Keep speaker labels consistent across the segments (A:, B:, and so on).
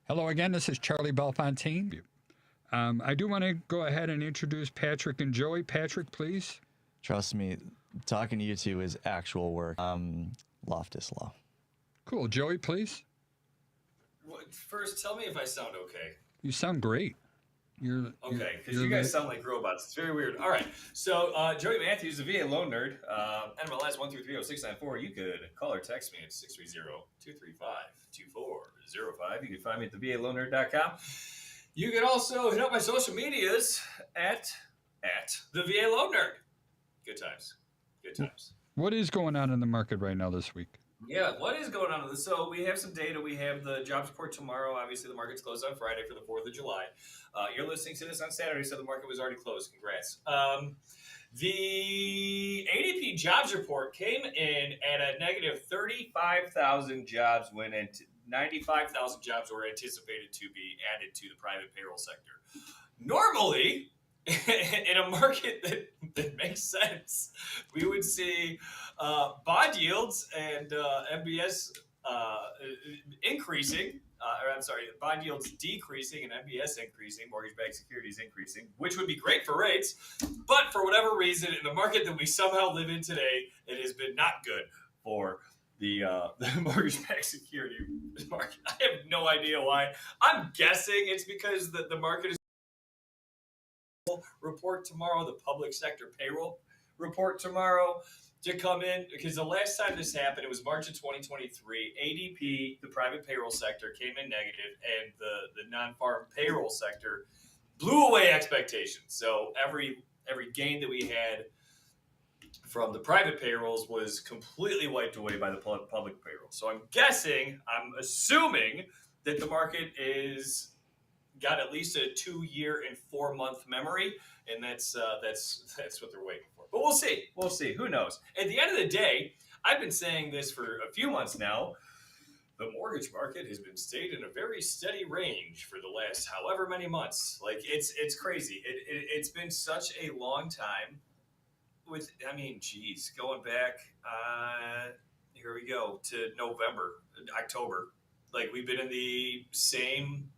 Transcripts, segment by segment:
A: Hello again, this is Charlie Bellefontaine. I do want to go ahead and introduce Patrick and Joey. Patrick, please.
B: Trust me, talking to you two is actual work. Loftus Law.
A: Cool. Joey, please.
C: First, tell me if I sound okay.
A: You sound great.
C: Okay, because you guys sound like robots. It's very weird. All right, so Joey Mathews, the VA Loan Nerd, NMLS 1330694. You could call or text me at 630-235-2405. You can find me at theVALoanNerd.com. You can also hit up my social medias at the VA Loan Nerd. Good times. Good times.
A: What is going on in the market right now this week?
C: Yeah, what is going on with this? So we have some data. We have the jobs report tomorrow. Obviously, the market's closed on Friday for the 4th of July. You're listening to this on Saturday, so the market was already closed. Congrats. The ADP jobs report came in at a negative 35,000 jobs when 95,000 jobs were anticipated to be added to the private payroll sector. Normally, in a market that makes sense, we would see bond yields and MBS increasing, bond yields decreasing and MBS increasing, mortgage-backed securities increasing, which would be great for rates. But for whatever reason, in the market that we somehow live in today, it has been not good for the mortgage-backed security market. I have no idea why. I'm guessing it's because the market is report tomorrow, the public sector payroll report tomorrow to come in, because the last time this happened, it was March of 2023. ADP, the private payroll sector, came in negative, and the non-farm payroll sector blew away expectations. So every gain that we had from the private payrolls was completely wiped away by the public payroll. So I'm assuming that the market is got at least a 2-year and 4-month memory, and that's what they're waiting for. But we'll see. We'll see. Who knows? At the end of the day, I've been saying this for a few months now. The mortgage market has been stayed in a very steady range for the last however many months. Like it's crazy. It's been such a long time. Going back. Here we go to October. Like we've been in the same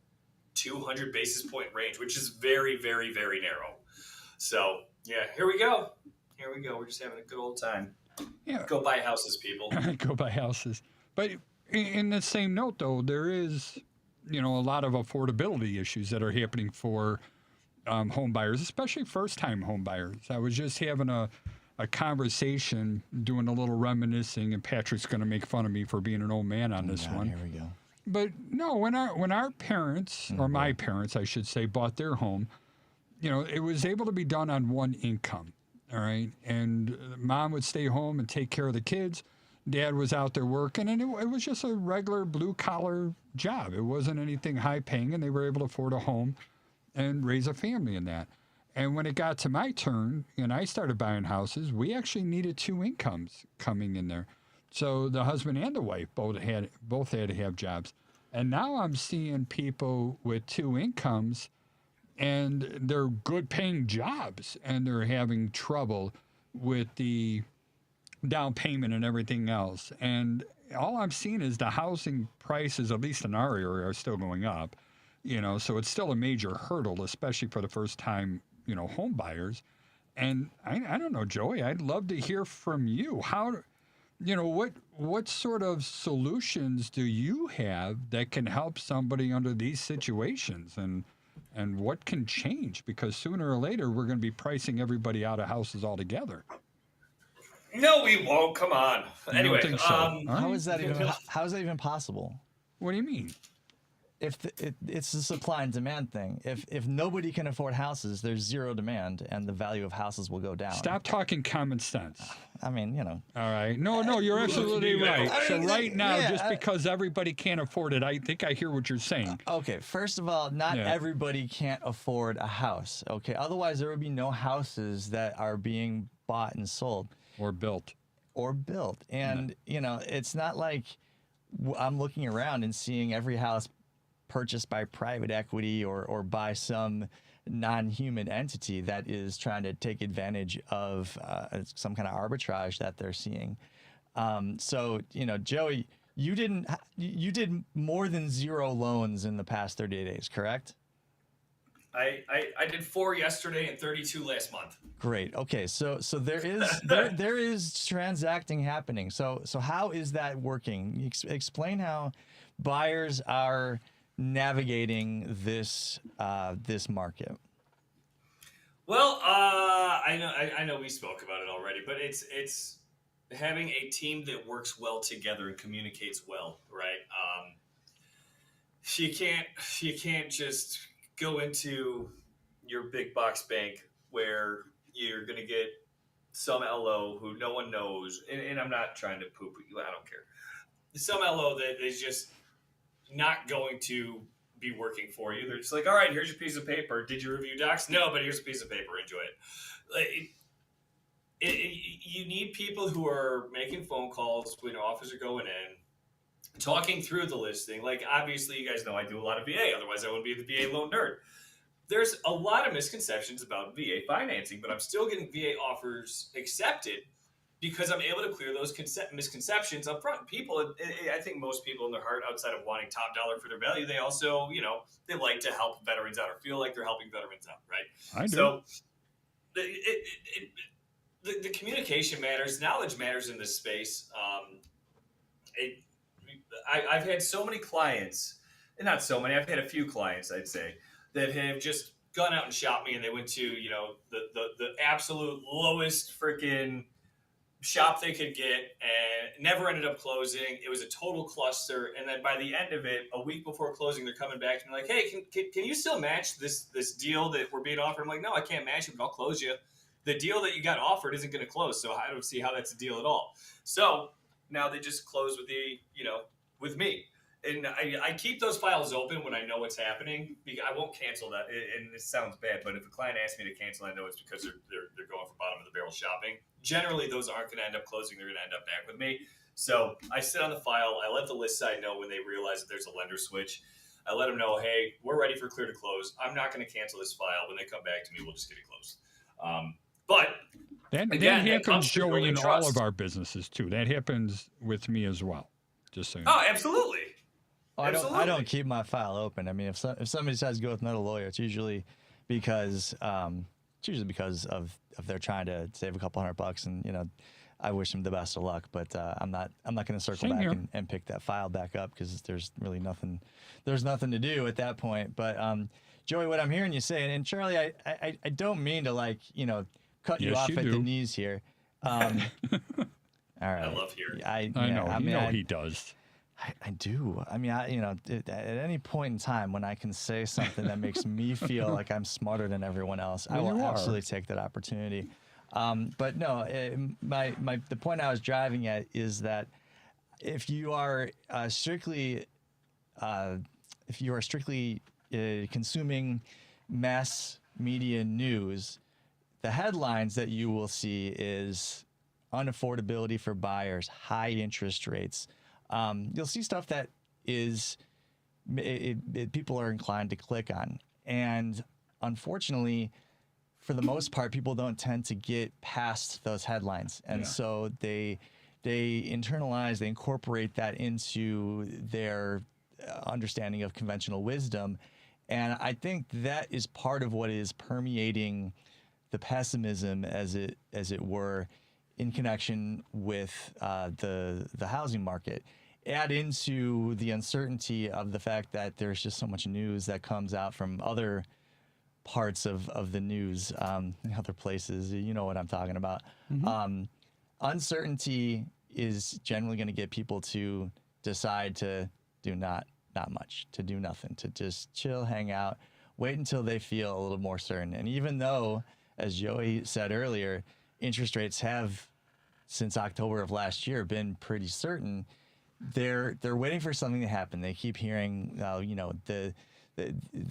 C: 200 basis point range, which is very, very, very narrow. So yeah, here we go. We're just having a good old time. Yeah. Go buy houses, people.
A: Go buy houses. But in the same note, though, there is, a lot of affordability issues that are happening for home buyers, especially first-time home buyers. I was just having a conversation, doing a little reminiscing, and Patrick's going to make fun of me for being an old man on this one.
B: Here we go.
A: But no, when our parents, or my parents, I should say, bought their home, it was able to be done on one income, all right? And mom would stay home and take care of the kids. Dad was out there working, and it was just a regular blue-collar job. It wasn't anything high-paying, and they were able to afford a home and raise a family in that. And when it got to my turn and I started buying houses, we actually needed 2 incomes coming in there. So the husband and the wife both had to have jobs. And now I'm seeing people with 2 incomes, and they're good paying jobs, and they're having trouble with the down payment and everything else. And all I'm seeing is the housing prices, at least in our area, are still going up. So it's still a major hurdle, especially for the first time, home buyers. And I don't know, Joey, I'd love to hear from you. What sort of solutions do you have that can help somebody under these situations, and what can change? Because sooner or later we're going to be pricing everybody out of houses altogether.
C: No, we won't. Come on. Anyway,
A: you don't think so?
B: How is that even possible?
A: What do you mean?
B: It's a supply and demand thing. If nobody can afford houses, there's zero demand, and the value of houses will go down.
A: Stop talking common sense.
B: I mean,
A: All right. No, you're absolutely right. So right now, just because everybody can't afford it, I think I hear what you're saying.
B: Okay, first of all, not everybody can't afford a house. Okay, otherwise there would be no houses that are being bought and sold.
A: Or built.
B: And, it's not like I'm looking around and seeing every house purchased by private equity or by some non-human entity that is trying to take advantage of some kind of arbitrage that they're seeing. So, Joey, You did more than 0 loans in the past 30 days, correct?
C: I did 4 yesterday and 32 last month.
B: Great. Okay. So there is transacting happening. So how is that working? Explain how buyers are navigating this market.
C: Well, I know we spoke about it already, but it's having a team that works well together and communicates well, right? You can't just go into your big box bank where you're going to get some LO who no one knows, and I'm not trying to poop you, I don't care. Some LO that is just not going to be working for you. They're just like, all right, here's your piece of paper. Did you review docs? No, but here's a piece of paper. Enjoy it. You need people who are making phone calls when offers are going in, talking through the listing. Like, obviously, you guys know I do a lot of VA. Otherwise, I wouldn't be the VA loan nerd. There's a lot of misconceptions about VA financing, but I'm still getting VA offers accepted because I'm able to clear those misconceptions up front. People, I think most people in their heart, outside of wanting top dollar for their value, they also, they like to help veterans out or feel like they're helping veterans out, right?
A: I do.
C: So the communication matters, knowledge matters in this space. I've had so many clients, and not so many, I've had a few clients, I'd say, that have just gone out and shopped me, and they went to, the absolute lowest freaking shop they could get and never ended up closing. It was a total cluster. And then by the end of it, a week before closing, they're coming back to me like, hey, can you still match this deal that we're being offered? I'm like, no, I can't match it, but I'll close you. The deal that you got offered isn't going to close. So I don't see how that's a deal at all. So now they just close with with me. And I keep those files open when I know what's happening. I won't cancel that. And it sounds bad, but if a client asks me to cancel, I know it's because they're going for bottom of the barrel shopping. Generally, those aren't going to end up closing. They're going to end up back with me. So I sit on the file. I let the list side know when they realize that there's a lender switch. I let them know, hey, we're ready for clear to close. I'm not going to cancel this file. When they come back to me, we'll just get it closed. But
A: that happens, Joey, in all of our businesses too. That happens with me as well. Just so you know.
C: Oh, absolutely.
B: I don't keep my file open. I mean, if somebody decides to go with another lawyer, it's usually because of they're trying to save a couple $100, and I wish them the best of luck. But I'm not going to circle back and pick that file back up because there's really nothing. There's nothing to do at that point. But Joey, what I'm hearing you say, and Charlie, I don't mean to cut you off at the knees here. All right.
C: I love hearing.
A: I know. He does.
B: I do. I mean, at any point in time when I can say something that makes me feel like I'm smarter than everyone else, I will absolutely take that opportunity. But no, the point I was driving at is that if you are strictly consuming mass media news, the headlines that you will see is unaffordability for buyers, high interest rates. You'll see stuff that people are inclined to click on. And unfortunately, for the most part, people don't tend to get past those headlines. And so they internalize, they incorporate that into their understanding of conventional wisdom. And I think that is part of what is permeating the pessimism, as it were, in connection with the housing market. Add into the uncertainty of the fact that there's just so much news that comes out from other parts of the news, other places. You know what I'm talking about. Mm-hmm. Uncertainty is generally going to get people to decide to do not much, to do nothing, to just chill, hang out, wait until they feel a little more certain. And even though, as Joey said earlier, interest rates have, since October of last year, been pretty certain, they're waiting for something to happen. They keep hearing, the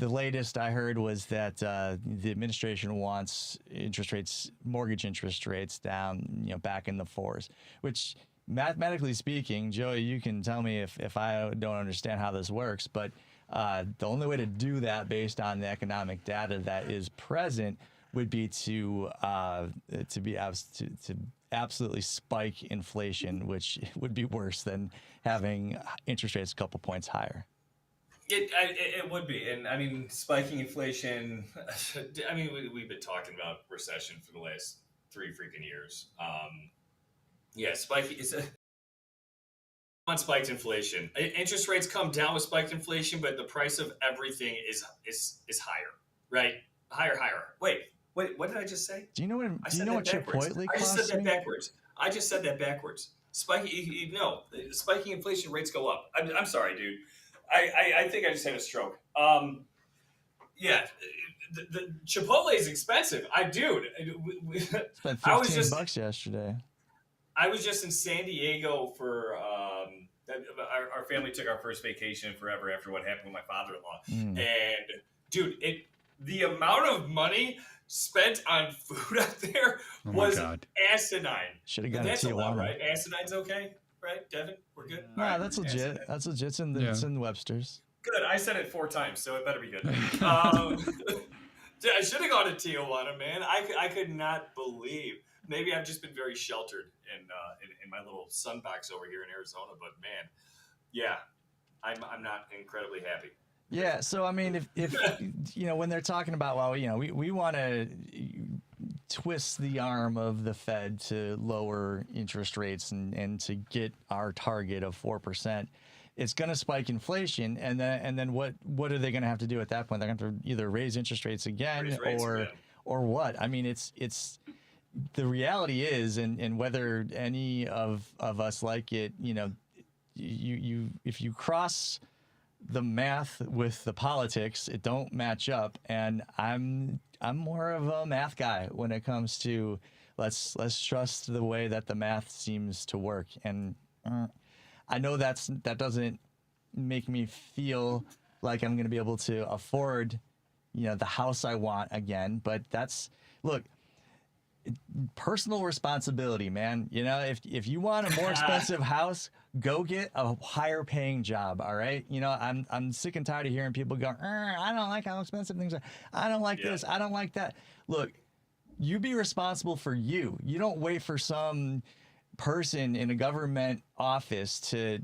B: latest I heard was that the administration wants mortgage interest rates down, back in the 4s, which mathematically speaking, Joey, you can tell me if I don't understand how this works, but the only way to do that based on the economic data that is present would be to absolutely spike inflation, which would be worse than having interest rates a couple points higher.
C: It would be, and I mean, spiking inflation. I mean, we've been talking about recession for the last 3 freaking years. Yeah, spiking is on spiked inflation. Interest rates come down with spiked inflation, but the price of everything is higher, right? Higher. Wait, what did I just say?
B: Do you know what?
C: I
B: Do you
C: said
B: know
C: that
B: what
C: backwards.
B: Chipotle
C: I just
B: costs
C: said that
B: me?
C: backwards. I just said that backwards. Spiking, no, spiking inflation rates go up. I'm sorry, dude. I think I just had a stroke. Yeah, the Chipotle is expensive.
B: Spent
C: I was
B: $15 yesterday.
C: I was just in San Diego for our family took our first vacation forever after what happened with my father-in-law. And dude, the amount of money spent on food out there was asinine.
B: Should have got
C: That's
B: a Tijuana.
C: allowed, right? Asinine's okay, right? Devin, we're good.
B: No,
C: All right.
B: that's legit.
C: Asinine.
B: That's legit. It's in Webster's.
C: Good. I said it 4 times, so it better be good. I should have gone to Tijuana, man. I could not believe. Maybe I've just been very sheltered in my little sunbox over here in Arizona, but man, yeah, I'm not incredibly happy.
B: Yeah. So I mean, if you know, when they're talking about, well, you know, we want to twist the arm of the Fed to lower interest rates and to get our target of 4%. It's going to spike inflation, and then what are they going to have to do at that point? They're going to either raise interest rates again, or what? I mean, it's the reality is, and whether any of us like it, you know, you if you cross the math with the politics, it don't match up. And I'm more of a math guy when it comes to let's trust the way that the math seems to work. And I know that doesn't make me feel like I'm going to be able to afford, you know, the house I want again. But look, personal responsibility, man. You know, if you want a more expensive house, go get a higher paying job. All right. You know, I'm sick and tired of hearing people go, I don't like how expensive things are. I don't like this. I don't like that. Look, you be responsible for you. You don't wait for some person in a government office to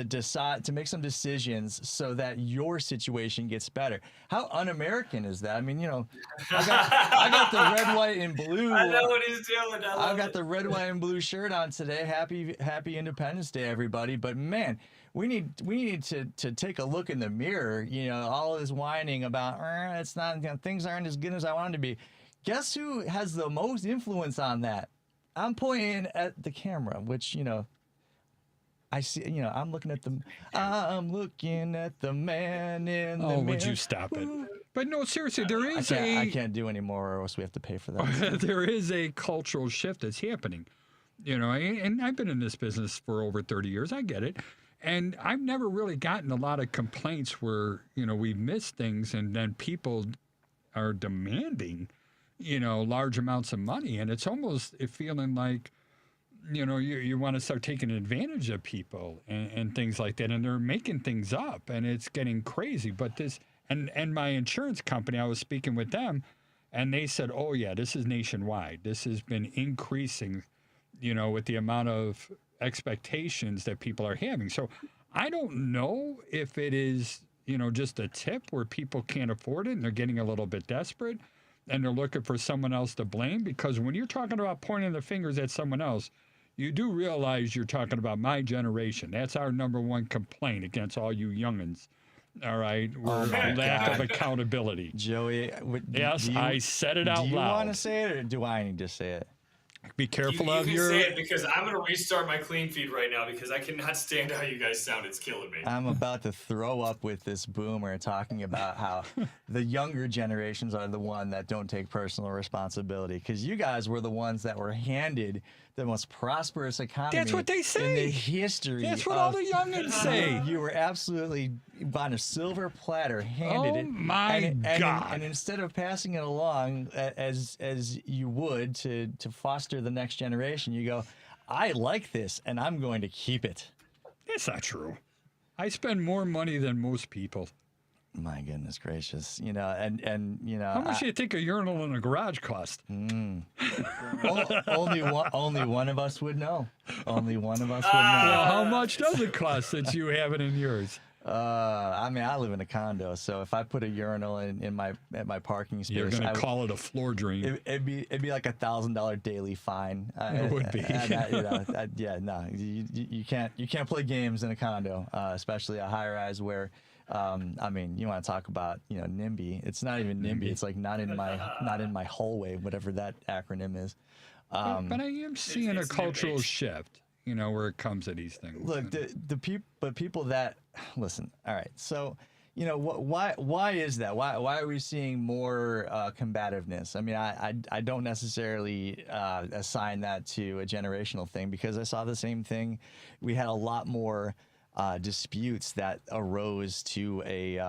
B: decide to make some decisions so that your situation gets better. How un-American is that? I mean, you know, I got the red, white, and blue.
C: I know what he's doing.
B: I've got the red, white, and blue shirt on today. Happy Independence Day, everybody. But man, we need to take a look in the mirror. You know, all this whining about it's not, you know, things aren't as good as I want them to be. Guess who has the most influence on that? I'm pointing at the camera, which, you know, I see, you know, I'm looking at the man in the mirror.
A: Would you stop it? But no, seriously, there is
B: I can't do anymore, or else we have to pay for that.
A: There is a cultural shift that's happening, you know, and I've been in this business for over 30 years. I get it. And I've never really gotten a lot of complaints where, you know, we miss things and then people are demanding, you know, large amounts of money. And it's almost feeling like, you know, you want to start taking advantage of people and things like that. And they're making things up and it's getting crazy. But and my insurance company, I was speaking with them and they said, oh, yeah, this is nationwide. This has been increasing, you know, with the amount of expectations that people are having. So I don't know if it is, you know, just a tip where people can't afford it and they're getting a little bit desperate and they're looking for someone else to blame. Because when you're talking about pointing the fingers at someone else, you do realize you're talking about my generation. That's our number one complaint against all you youngins. All right? We're lack of accountability.
B: Joey,
A: I said it out loud.
B: Do you want to say it or do I need to say it?
A: Be careful
C: you
A: of
C: can
A: your...
C: say it because I'm going to restart my clean feed right now because I cannot stand how you guys sound. It's killing me.
B: I'm about to throw up with this boomer talking about how the younger generations are the one that don't take personal responsibility because you guys were the ones that were handed the most prosperous economy.
A: That's what they say.
B: In the history.
A: That's what all the youngins say.
B: You were absolutely on a silver platter handed it.
A: Oh my God.
B: And instead of passing it along as you would to foster the next generation, you go, I like this and I'm going to keep it.
A: That's not true. I spend more money than most people.
B: My goodness gracious, and
A: How much do you think a urinal in a garage cost?
B: only one of us would know. Only one of us would know.
A: Well, how much does it cost since you have it in yours?
B: I mean, I live in a condo, so if I put a urinal at my parking space,
A: You're going to call it a floor drain.
B: it'd be like $1,000 daily fine.
A: It would be.
B: You can't play games in a condo, especially a high rise where. I mean, you want to talk about NIMBY? It's not even NIMBY. It's like not in my hallway, whatever that acronym is.
A: But I am seeing a cultural shift, where it comes to these things.
B: Look, people that listen. All right, so why is that? Why are we seeing more combativeness? I mean, I don't necessarily assign that to a generational thing, because I saw the same thing. We had a lot more disputes that arose to a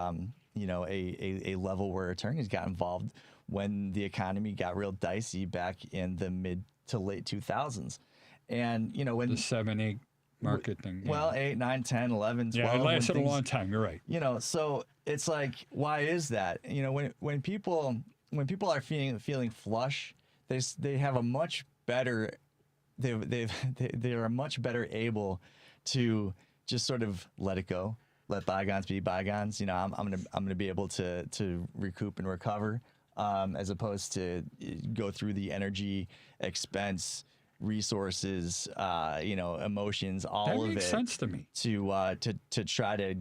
B: level where attorneys got involved when the economy got real dicey back in the mid to late 2000s. And when
A: the 7-8 market thing.
B: Well, 8, 9, 10, 11, 12.
A: Yeah, it lasted a long time. You're right.
B: So it's like, why is that? When people are feeling flush, they have a much better they are much better able to just sort of let it go, let bygones be bygones. I'm gonna be able to recoup and recover, as opposed to go through the energy, expense, resources, emotions, all of it.
A: That makes sense to me.
B: To try to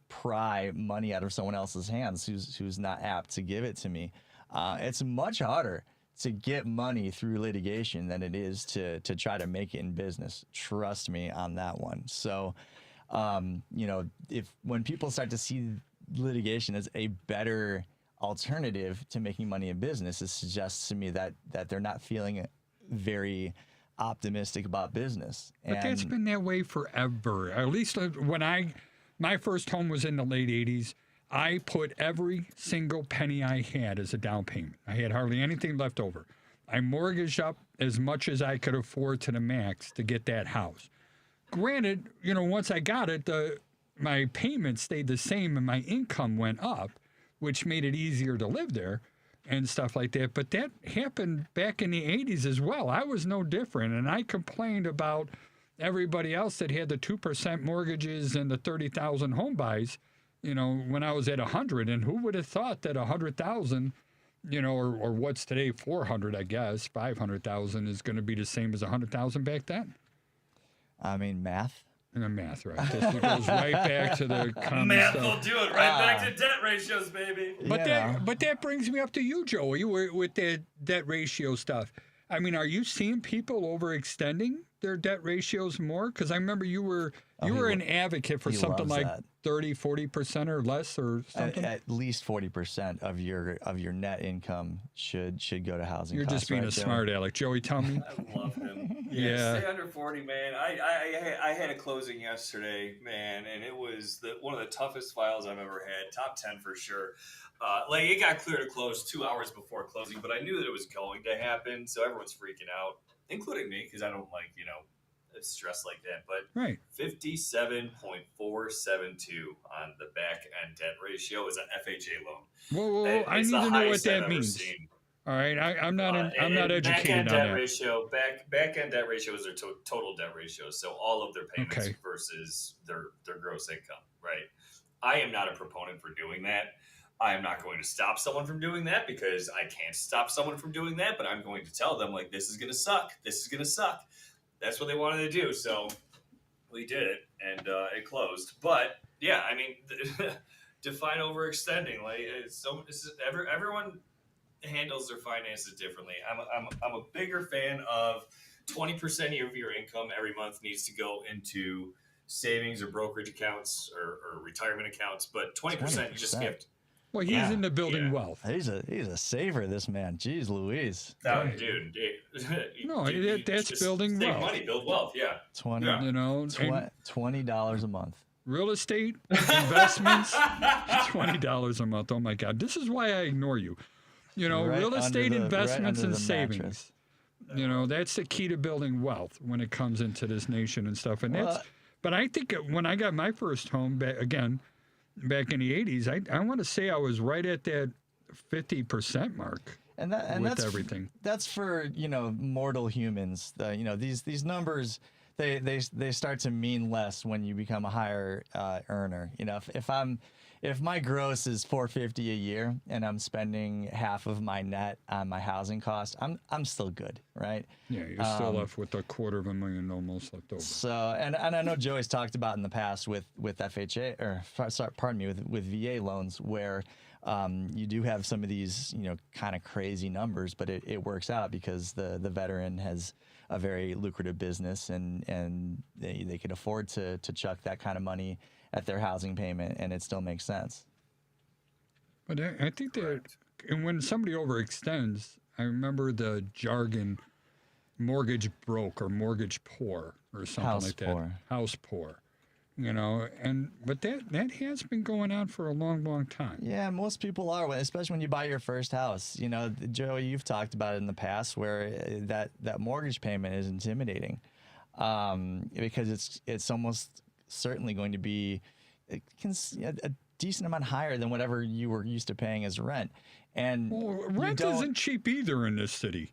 B: pry money out of someone else's hands who's not apt to give it to me. It's much harder to get money through litigation than it is to try to make it in business. Trust me on that one. So, when people start to see litigation as a better alternative to making money in business, it suggests to me that they're not feeling very optimistic about business.
A: But that's been that way forever. At least when my first home was in the late 80s, I put every single penny I had as a down payment. I had hardly anything left over. I mortgaged up as much as I could afford to the max to get that house. Granted, once I got it, my payments stayed the same and my income went up, which made it easier to live there and stuff like that. But that happened back in the 80s as well. I was no different, and I complained about everybody else that had the 2% mortgages and the 30,000 home buys, when I was at 100. And who would have thought that 100,000, or what's today 400, I guess, 500,000 is going to be the same as 100,000 back then?
B: I mean, math.
A: And the math, right? This goes right back to the common
C: Math
A: stuff.
C: will do it. Right back to debt ratios, baby.
A: But that brings me up to you, Joey, with the debt ratio stuff. I mean, are you seeing people overextending their debt ratios more? Because I remember you were an advocate for something like 30, 40% or less or something.
B: At least 40% of your net income should go to housing.
A: You're
B: costs,
A: just being
B: right,
A: a
B: Joe?
A: smart aleck. Joey, tell me.
C: I love him.
A: Yeah.
C: Stay under 40, man. I had a closing yesterday, man, and it was one of the toughest files I've ever had. Top 10 for sure. It got clear to close 2 hours before closing, but I knew that it was going to happen, so everyone's freaking out, including me, because I don't like, stress like that. But
A: Right.
C: 57.472 on the back end debt ratio is an FHA loan.
A: Whoa. I need to know what that means. All right. I'm not educated on that.
C: Back end debt ratio is their total debt ratio. So all of their payments versus their gross income, right? I am not a proponent for doing that. I am not going to stop someone from doing that because I can't stop someone from doing that, but I'm going to tell them, like, this is going to suck. This is going to suck. That's what they wanted to do. So we did it, and it closed. But, yeah, I mean, define overextending. Like, everyone handles their finances differently. I'm a bigger fan of 20% of your income every month needs to go into savings or brokerage accounts or retirement accounts, but 20% you just skipped.
A: Well, he's into building wealth.
B: He's a saver, this man. Jeez Louise.
C: Oh, dude.
A: No, that's building
C: save
A: wealth.
C: Money, build wealth, yeah.
B: $20 a month.
A: Real estate investments, $20 a month. Oh my God, this is why I ignore you. Real estate investments and savings. That's the key to building wealth when it comes into this nation and stuff. And but I think when I got my first home, again, back in the 80s, I want to say I was right at that 50% mark.
B: And
A: with everything.
B: That's for mortal humans. These numbers they start to mean less when you become a higher earner. If my gross is $450 a year and I'm spending half of my net on my housing costs, I'm still good, right?
A: Yeah, you're still left with $250,000 almost left over.
B: So and I know Joey's talked about in the past with FHA with VA loans where you do have some of these kind of crazy numbers, but it works out because the veteran has a very lucrative business and they can afford to chuck that kind of money at their housing payment, and it still makes sense.
A: But I think that, and when somebody overextends, I remember the jargon, mortgage broke or mortgage poor or something
B: House
A: like
B: poor.
A: that. House poor. But that has been going on for a long, long time.
B: Yeah, most people are, especially when you buy your first house. Joey, you've talked about it in the past where that mortgage payment is intimidating because it's almost certainly going to be a decent amount higher than whatever you were used to paying as rent. And
A: rent isn't cheap either in this city.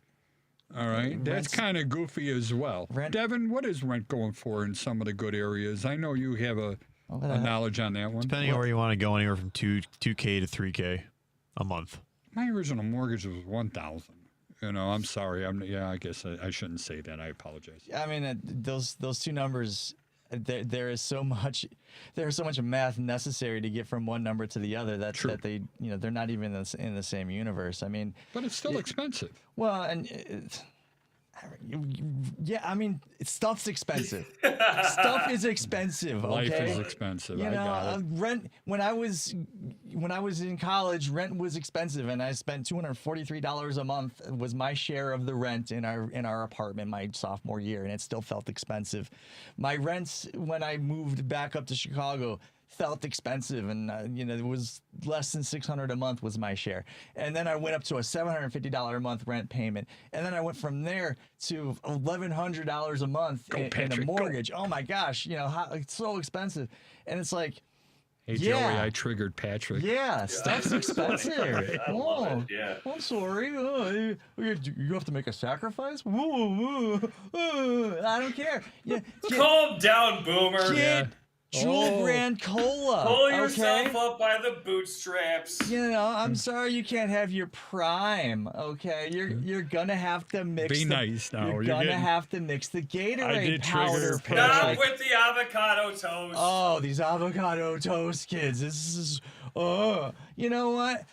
A: All right, that's kind of goofy as well. Devin, what is rent going for in some of the good areas? I know you have a knowledge on that one.
D: Depending on where you want to go, anywhere from $2K to $3K a month.
A: My original mortgage was $1,000. I'm sorry. I guess I shouldn't say that. I apologize.
B: I mean, those two numbers. There is so much math necessary to get from one number to the other that they they're not even in the same universe. I mean,
A: but it's still expensive.
B: Well, and I mean, stuff's expensive. Stuff is expensive. Okay?
A: Life is expensive. I got it.
B: Rent when I was in college, rent was expensive, and I spent $243 a month was my share of the rent in our apartment my sophomore year, and it still felt expensive. My rents when I moved back up to Chicago felt expensive, and it was less than $600 a month was my share. And then I went up to a $750 a month rent payment, and then I went from there to $1,100 a month in a mortgage. Oh my gosh, it's so expensive, and it's like.
A: Hey, Joey, I triggered Patrick.
B: Yeah, stuff's expensive.
C: Yeah.
B: I'm sorry. You have to make a sacrifice? I don't care. Yeah,
C: Calm down, Boomer.
B: Jewel brand cola.
C: Pull yourself up by the bootstraps.
B: I'm sorry you can't have your prime. Okay, you're gonna have to mix.
A: Be nice now.
B: You're gonna have to mix the Gatorade powder.
C: Not with the avocado toast.
B: Oh, these avocado toast kids. This is. You know what?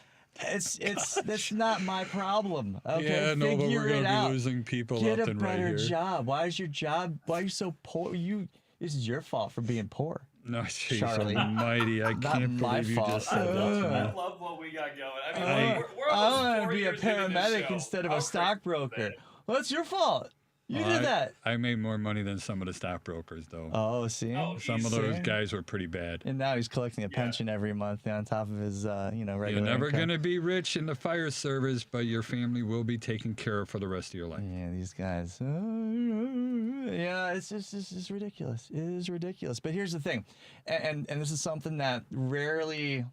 B: That's not my problem. Okay,
A: yeah, no, but we're
B: Figure it
A: gonna
B: out.
A: be losing people
B: Get
A: left
B: a
A: and right
B: better
A: here.
B: job. Why are you so poor? This is your fault for being poor.
A: No, jeez
B: Charlie.
A: almighty. I can't
B: my
A: believe you
B: fault.
A: just said that to me.
C: I love what we got going. I mean, we're
B: I
C: almost
B: want
C: 4
B: to be a
C: years into this
B: paramedic
C: show.
B: instead of
C: How
B: a
C: crazy is
B: stockbroker.
C: that?
B: Well, that's your fault. You did that.
A: I made more money than some of the stockbrokers, though.
B: Oh, see?
A: Some of those guys were pretty bad.
B: And now he's collecting a pension every month on top of his, regular
A: You're never
B: income.
A: going to be rich in the fire service, but your family will be taken care of for the rest of your life.
B: Yeah, these guys. Yeah, it's just ridiculous. It is ridiculous. But here's the thing, and this is something that rarely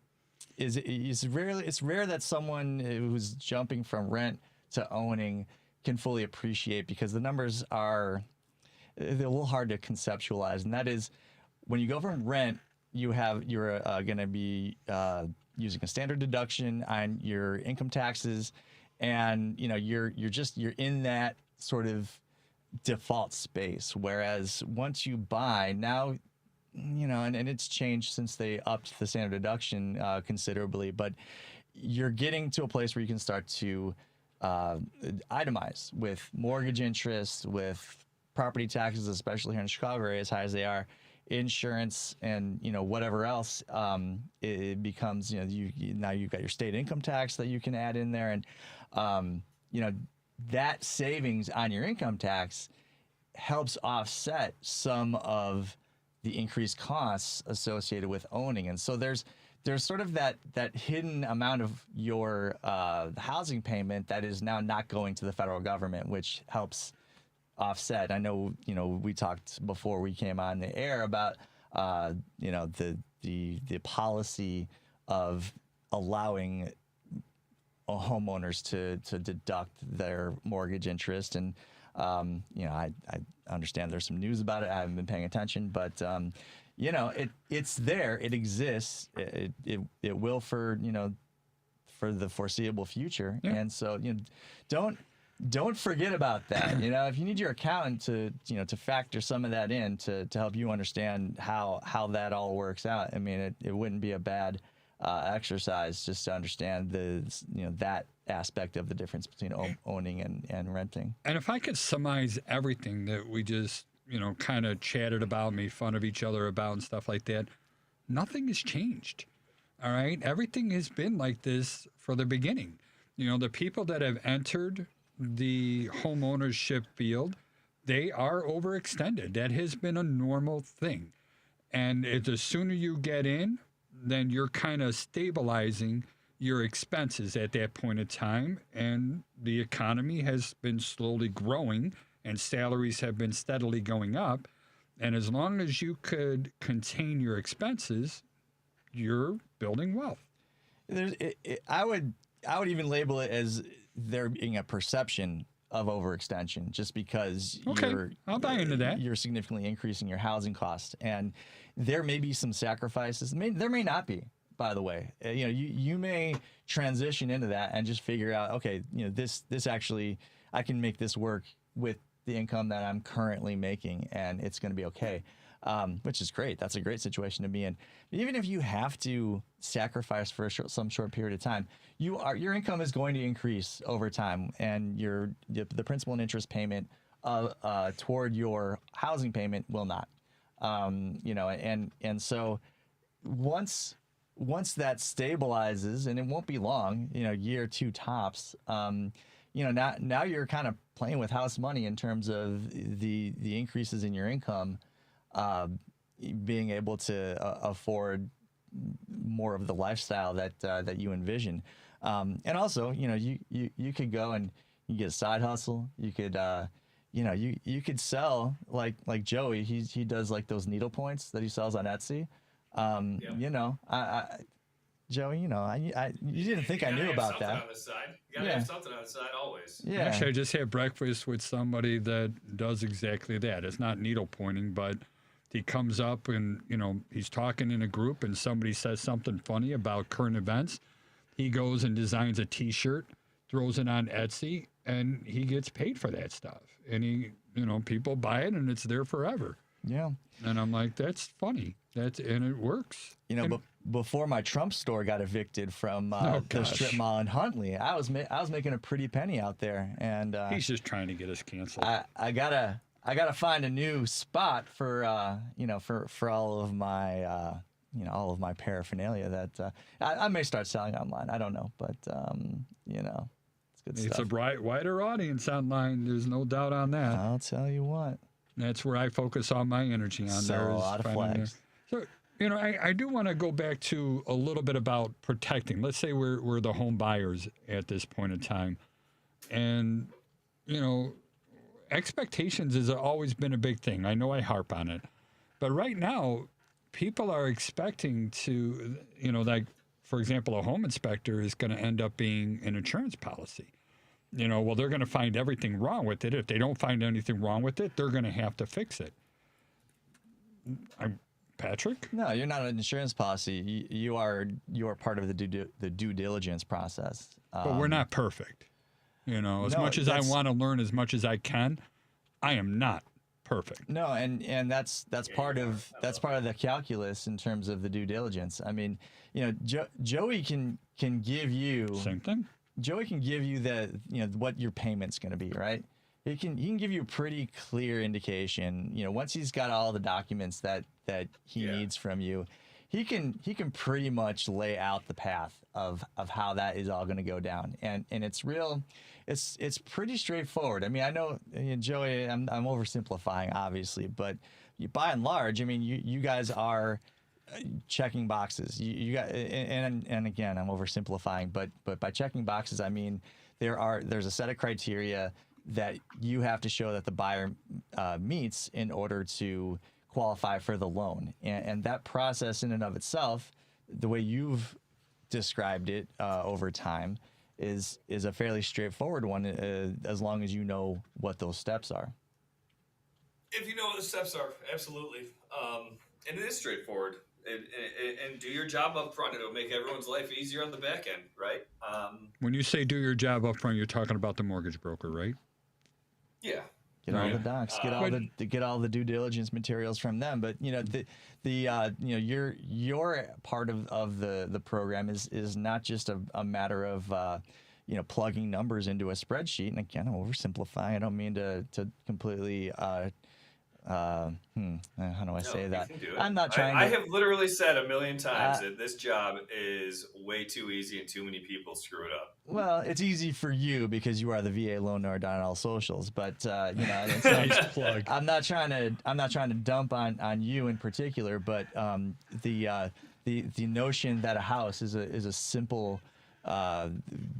B: it's rare that someone who's jumping from rent to owning can fully appreciate, because the numbers are they're a little hard to conceptualize, and that is when you go from rent, you're going to be using a standard deduction on your income taxes, and you're in that sort of default space. Whereas once you buy now, and it's changed since they upped the standard deduction considerably, but you're getting to a place where you can start to itemize with mortgage interest, with property taxes, especially here in Chicago area, as high as they are, insurance, and whatever else. It becomes now you've got your state income tax that you can add in there, and that savings on your income tax helps offset some of the increased costs associated with owning. And so there's sort of that hidden amount of your housing payment that is now not going to the federal government, which helps offset. I know, we talked before we came on the air about, the the policy of allowing homeowners to deduct their mortgage interest. And I understand there's some news about it. I haven't been paying attention, but it's there. It exists. It will for the foreseeable future.
A: Yeah.
B: And so don't forget about that. If you need your accountant to factor some of that in to help you understand how that all works out. I mean, it wouldn't be a bad exercise just to understand that aspect of the difference between owning and renting.
A: And if I could surmise everything that we just, kind of chatted about, made fun of each other about and stuff like that, nothing has changed. All right? Everything has been like this for the beginning. The people that have entered the home ownership field, they are overextended. That has been a normal thing. And the sooner you get in, then you're kind of stabilizing your expenses at that point in time. And the economy has been slowly growing and salaries have been steadily going up. And as long as you could contain your expenses, you're building wealth.
B: I would even label it as there being a perception of overextension, just because
A: I'll buy into that.
B: You're significantly increasing your housing costs, and there may be some sacrifices. There may not be, by the way. You may transition into that and just figure out, okay, this actually, I can make this work with the income that I'm currently making, and it's going to be okay. Which is great. That's a great situation to be in. Even if you have to sacrifice for some short period of time, your income is going to increase over time, and the principal and interest payment toward your housing payment will not. And so once that stabilizes, and it won't be long, year or two tops. Now you're kind of playing with house money in terms of the increases in your income. Being able to afford more of the lifestyle that you envision, and also you could go and you get a side hustle. You could you could sell like Joey. He does like those needle points that he sells on Etsy. Joey, you didn't think I knew about that.
C: On the side. You gotta have something on the side always.
B: Yeah.
A: Actually, I just had breakfast with somebody that does exactly that. It's not needle pointing, but he comes up and, he's talking in a group and somebody says something funny about current events. He goes and designs a T-shirt, throws it on Etsy, and he gets paid for that stuff. And people buy it and it's there forever.
B: Yeah.
A: And I'm like, that's funny. And it works.
B: But before my Trump store got evicted from the strip mall in Huntley, I was making a pretty penny out there, and
A: he's just trying to get us canceled.
B: I gotta find a new spot for all of my paraphernalia that I may start selling online. I don't know, but it's good stuff.
A: It's a wider audience online. There's no doubt on that.
B: I'll tell you what.
A: That's where I focus all my energy on.
B: Sell a lot of flags.
A: So, I do want to go back to a little bit about protecting. Let's say we're the home buyers at this point in time. And, expectations has always been a big thing. I know I harp on it. But right now, people are expecting to, for example, a home inspector is going to end up being an insurance policy. They're going to find everything wrong with it. If they don't find anything wrong with it, they're going to have to fix it. Patrick?
B: No, you're not an insurance policy. You are part of the due diligence process.
A: But we're not perfect. As much as I want to learn as much as I can, I am not perfect.
B: No, and that's part of the calculus in terms of the due diligence. I mean, Joey can give you
A: same thing.
B: Joey can give you what your payment's going to be, right? He can give you a pretty clear indication. Once he's got all the documents that he needs from you, he can pretty much lay out the path of how that is all going to go down, and it's real. It's pretty straightforward. I mean, I know, Joey, I'm oversimplifying, obviously, but by and large, I mean, you guys are checking boxes. You got, and again, I'm oversimplifying, but by checking boxes, I mean there's a set of criteria that you have to show that the buyer meets in order to qualify for the loan. And that process in and of itself, the way you've described it over time, is a fairly straightforward one, as long as you know what those steps are.
C: If you know what the steps are, absolutely. And it is straightforward. And do your job up front. It'll make everyone's life easier on the back end, right?
A: When you say do your job up front, you're talking about the mortgage broker, right?
C: Yeah.
B: Get all the docs, get all the due diligence materials from them. But you know, your part of the program is not just a matter of plugging numbers into a spreadsheet. And again, I'm oversimplifying. I don't mean to completely how do I say that? I'm not trying
C: I have literally said a million times that this job is way too easy and too many people screw it up.
B: Well, it's easy for you because you are the VA loan nerd on all socials, but it's nice plug. I'm not trying to dump on you in particular, but the notion that a house is a simple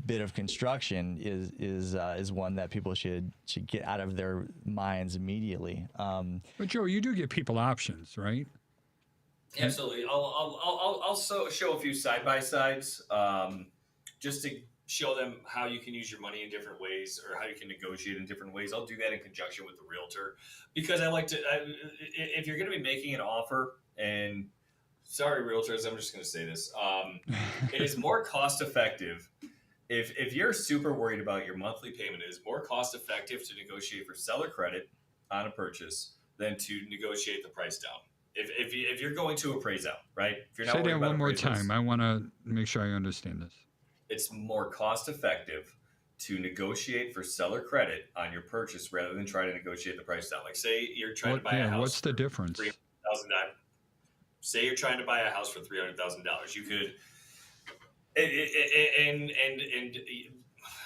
B: bit of construction is one that people should get out of their minds immediately.
A: But Joe, you do give people options, right?
C: Absolutely. I'll show a few side by sides, just to show them how you can use your money in different ways, or how you can negotiate in different ways. I'll do that in conjunction with the realtor, because I like to. If you're going to be making an offer, and sorry, realtors, I'm just going to say this. It is more cost effective. If you're super worried about your monthly payment, it is more cost effective to negotiate for seller credit on a purchase than to negotiate the price down. If you're going to appraise out, right? If you're not
A: Say
C: worried
A: that
C: about
A: one more
C: appraisals,
A: time. I want to make sure I understand this.
C: it's more cost effective to negotiate for seller credit on your purchase rather than try to negotiate the price down. Like, say you're trying to buy a house.
A: What's the difference?
C: $300,000. Say you're trying to buy a house for $300,000. You could,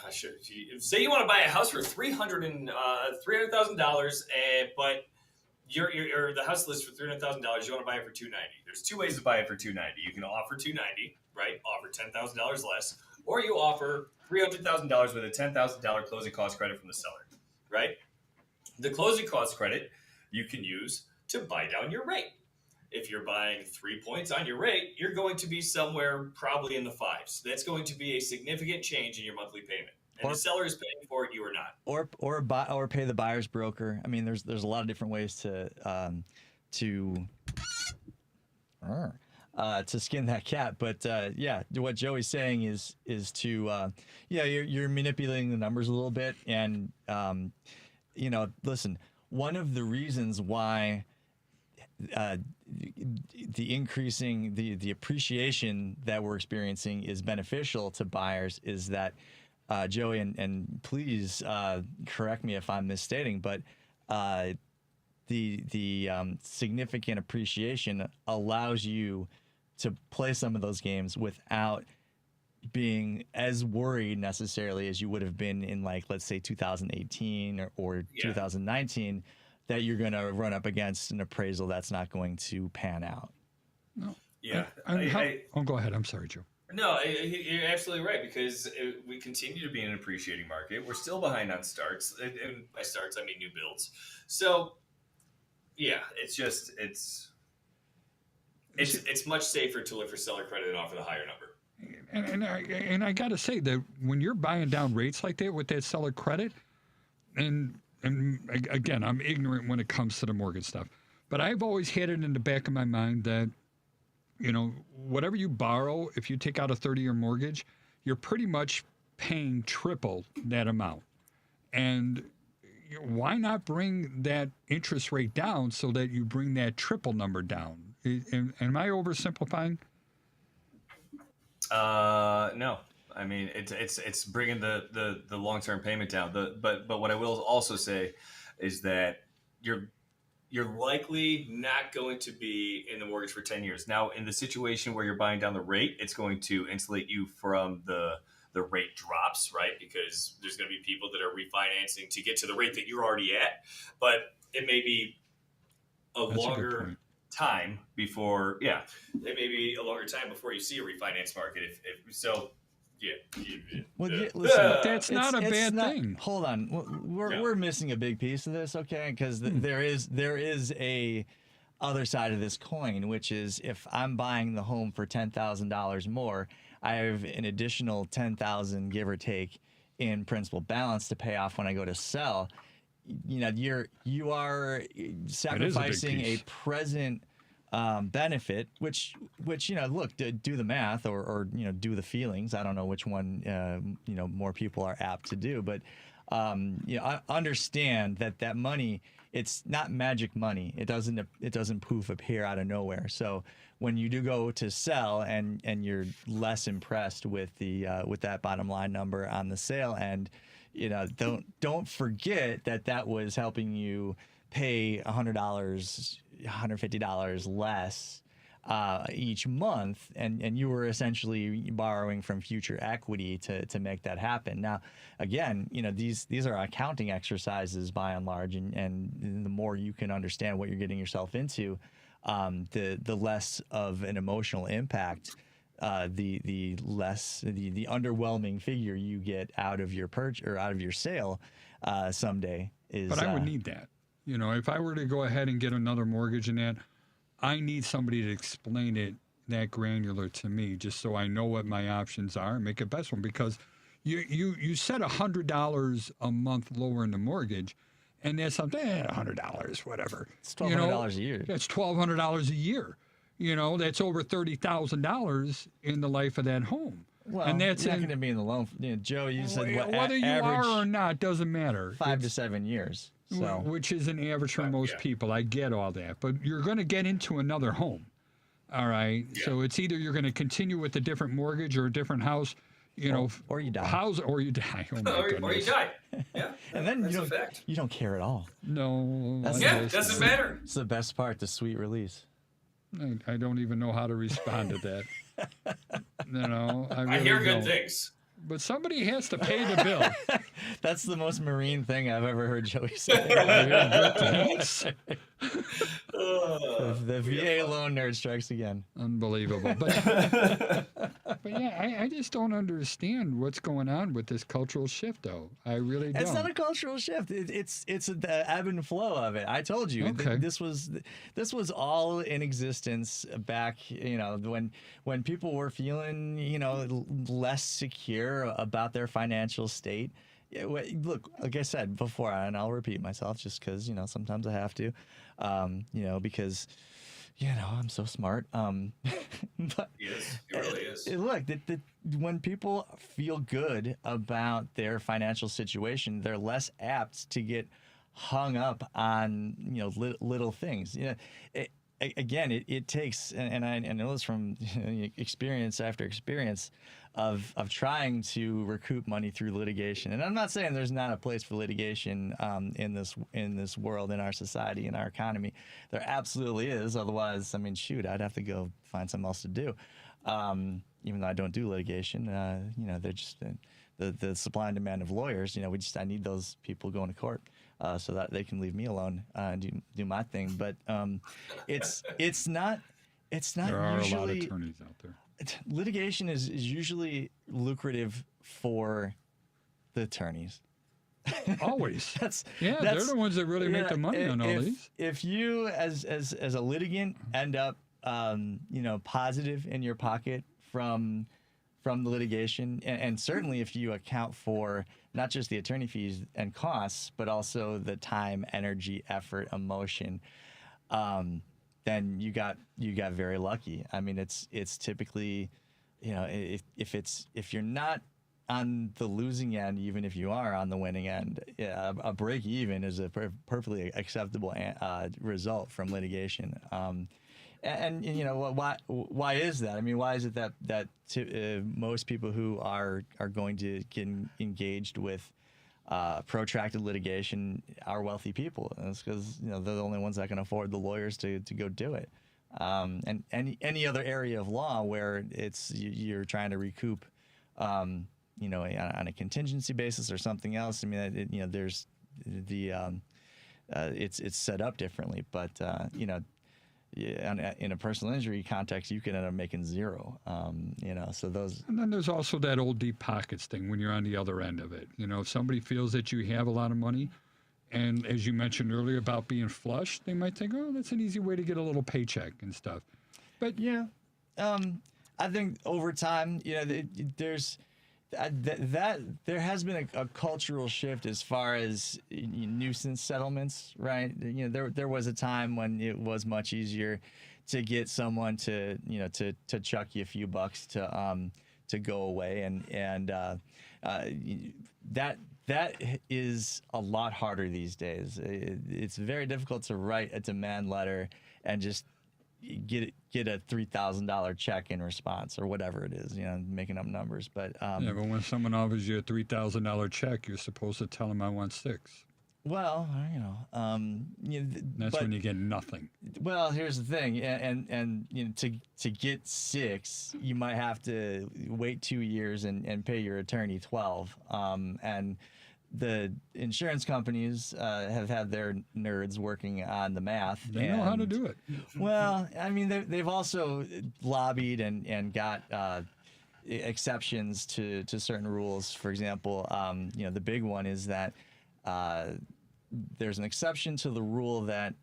C: I should say you want to buy a house for $300,000, but the house list for $300,000. You want to buy it for $290,000. There's two ways to buy it for $290,000. You can offer $290,000, right? Offer $10,000 less, or you offer $300,000 with a $10,000 closing cost credit from the seller, right? The closing cost credit you can use to buy down your rate. If you're buying 3 points on your rate, you're going to be somewhere probably in the fives. That's going to be a significant change in your monthly payment. And the seller is paying for it, you are not.
B: Or pay the buyer's broker. I mean, there's a lot of different ways to skin that cat. But what Joey's saying is to you're manipulating the numbers a little bit, and listen, one of the reasons why the increasing the appreciation that we're experiencing is beneficial to buyers is that Joey, and please correct me if I'm misstating, but the significant appreciation allows you to play some of those games without being as worried necessarily as you would have been in, like, let's say 2018 or 2019, that you're going to run up against an appraisal that's not going to pan out.
A: No.
C: Yeah.
A: Go ahead. I'm sorry, Joe.
C: No, you're absolutely right, because we continue to be in an appreciating market. We're still behind on starts. And by starts, I mean new builds. So, yeah, it's much safer to look for seller credit and offer the higher number.
A: And I got to say that when you're buying down rates like that with that seller credit, and again, I'm ignorant when it comes to the mortgage stuff, but I've always had it in the back of my mind that, whatever you borrow, if you take out a 30-year mortgage, you're pretty much paying triple that amount. And why not bring that interest rate down so that you bring that triple number down? Am I oversimplifying?
C: No. I mean, it's bringing the long-term payment down. But what I will also say is that you're likely not going to be in the mortgage for 10 years. Now, in the situation where you're buying down the rate, it's going to insulate you from the rate drops, right? Because there's going to be people that are refinancing to get to the rate that you're already at. But it may be
A: That's
C: longer time before, it may be a longer time before you see a refinance market. If so. Yeah.
B: Well, listen,
A: that's not a bad thing.
B: Hold on, we're missing a big piece of this, okay? Because there is a other side of this coin, which is if I'm buying the home for $10,000 more, I have an additional $10,000, give or take, in principal balance to pay off when I go to sell. You know, you are sacrificing a
A: piece.
B: present benefit, which you know, look, do the math or you know, do the feelings. I don't know which one you know, more people are apt to do, but you know, I understand that money, it's not magic money. It doesn't poof appear out of nowhere. So when you do go to sell and you're less impressed with with that bottom line number on the sale end, you know, don't forget that was helping you pay $100, $150 less each month, and you were essentially borrowing from future equity to make that happen. Now, again, you know, these are accounting exercises by and large, and the more you can understand what you're getting yourself into, the less of an emotional impact, the less the underwhelming figure you get out of your purchase or out of your sale someday is.
A: But I would need that. You know, if I were to go ahead and get another mortgage in that, I need somebody to explain it that granular to me, just so I know what my options are and make a best one. Because you set $100 a month lower in the mortgage, and that's something, $100, whatever.
B: It's $1,200 a year.
A: That's $1,200 a year. You know, that's over $30,000 in the life of that home.
B: Well,
A: and that's
B: not going to be in the loan. You know, Joe, you said what,
A: whether you
B: average
A: are or not doesn't matter.
B: 5 to 7 years. So
A: Which is an average for most people. I get all that. But you're going to get into another home. All right. Yeah. So it's either you're going to continue with a different mortgage or a different house, you know,
B: or you die.
A: Or you die. Oh my goodness.
C: Or you die. Yeah.
B: And then you don't care at all.
A: No.
C: It doesn't matter.
B: It's the best part, the sweet release.
A: I don't even know how to respond to that. You know, I really
C: hear good
A: don't.
C: things.
A: But somebody has to pay the bill.
B: That's the most marine thing I've ever heard Joey say. The VA loan nerd strikes again.
A: Unbelievable. But yeah, I just don't understand what's going on with this cultural shift, though. I really don't.
B: It's not a cultural shift. It's the ebb and flow of it. I told you,
A: okay.
B: This was all in existence back, you know, when people were feeling, you know, less secure about their financial state. Yeah, look, like I said before, and I'll repeat myself just because, you know, sometimes I have to, you know, because, you know, I'm so smart. But
C: Yes, it really is.
B: Look, when people feel good about their financial situation, they're less apt to get hung up on, you know, little things. You know, it takes, and I know this from experience after experience of trying to recoup money through litigation. And I'm not saying there's not a place for litigation in this world, in our society, in our economy. There absolutely is. Otherwise, I mean, shoot, I'd have to go find something else to do. Even though I don't do litigation, you know, they're just the supply and demand of lawyers. You know, I need those people going to court so that they can leave me alone and do my thing. But it's not
A: there are
B: usually
A: a lot of attorneys out there.
B: Litigation is usually lucrative for the attorneys.
A: Always.
B: That's
A: they're the ones that really make the money on all these.
B: If you, as a litigant, end up, you know, positive in your pocket from the litigation, and certainly if you account for not just the attorney fees and costs, but also the time, energy, effort, emotion, then you got very lucky. I mean, it's typically, you know, if you're not on the losing end, even if you are on the winning end, a break even is a perfectly acceptable result from litigation. And you know, why is that? I mean, why is it that most people who are going to get engaged with protracted litigation are wealthy people? And it's because, you know, they're the only ones that can afford the lawyers to go do it. And any other area of law where you're trying to recoup, you know, on a contingency basis or something else. I mean, you know, there's it's set up differently, but you know. Yeah, in a personal injury context, you can end up making zero. You know, so those.
A: And then there's also that old deep pockets thing when you're on the other end of it. You know, if somebody feels that you have a lot of money And as you mentioned earlier about being flush, they might think, oh, that's an easy way to get a little paycheck and stuff. But
B: Yeah. I think over time, there's that there has been a cultural shift as far as nuisance settlements, right? There was a time when it was much easier to get someone to chuck you a few bucks to go away, and that is a lot harder these days. It's very difficult to write a demand letter and just get a $3,000 check in response or whatever it is, making up numbers. But
A: yeah, but when someone offers you a $3,000 check, you're supposed to tell them I want 6.
B: well,
A: That's when you get nothing.
B: Well, here's the thing, and to get 6, you might have to wait 2 years and pay your attorney 12. And the insurance companies have had their nerds working on the math.
A: They know how to do it.
B: Well, I mean, they've also lobbied and got exceptions to certain rules. For example, the big one is that there's an exception to the rule that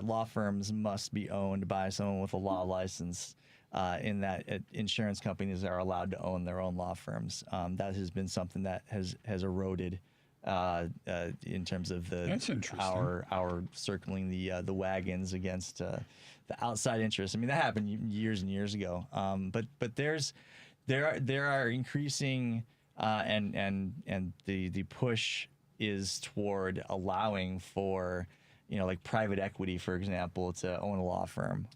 B: law firms must be owned by someone with a law license. In that insurance companies are allowed to own their own law firms. That has been something that has eroded in terms of
A: That's interesting.
B: our circling the wagons against the outside interests. I mean, that happened years and years ago. But there are increasing and the push is toward allowing for like private equity, for example, to own a law firm,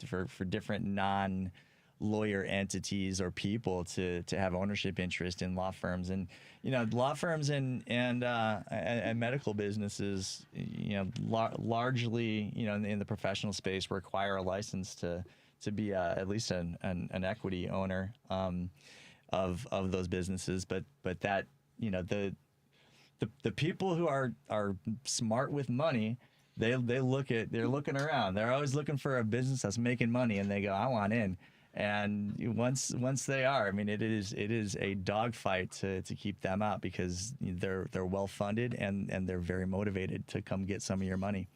B: for different non-lawyer entities or people to have ownership interest in law firms. And, law firms and medical businesses, largely, in the professional space require a license to be at least an equity owner of those businesses. But that, the people who are smart with money, they're looking around. They're always looking for a business that's making money, and they go, I want in. And once they are, I mean, it is a dogfight to keep them out because they're well funded and they're very motivated to come get some of your money.